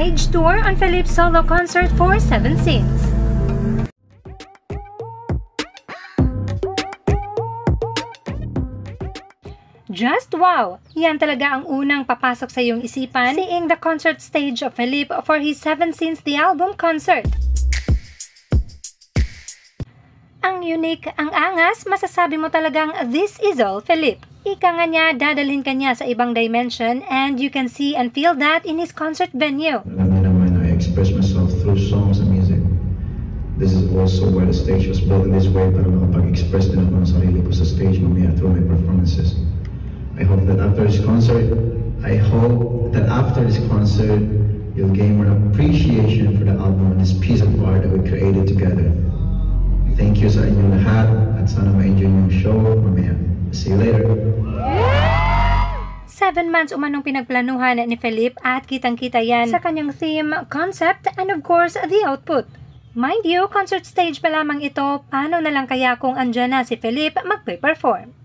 stage tour on Philip's solo concert for 7 Sins. Just wow! Yan talaga ang unang papasok sa iyong isipan seeing the concert stage of Philip for his 7 Sins the Album concert. Ang unique, ang angas, masasabi mo talagang this is all Philip. Ika nga niya, dadalhin ka niya sa ibang dimension and you can see and feel that in his concert venue. Alam niyo naman, I express myself through songs and music. This is also where the stage was built in this way para makapag-express din ako ng sarili ko sa stage mamaya through my performances. I hope that after this concert, you'll gain more appreciation for the album and this piece of art that we created together. Thank you sa inyong lahat at sana ma-enjoy yung show mamaya. See you later! 7 months umanong pinagplanuhan ni Philip at kitang-kita yan sa kanyang theme, concept, and of course, the output. Mind you, concert stage pa lamang ito, paano na lang kaya kung andyan na si Philip magpe-perform?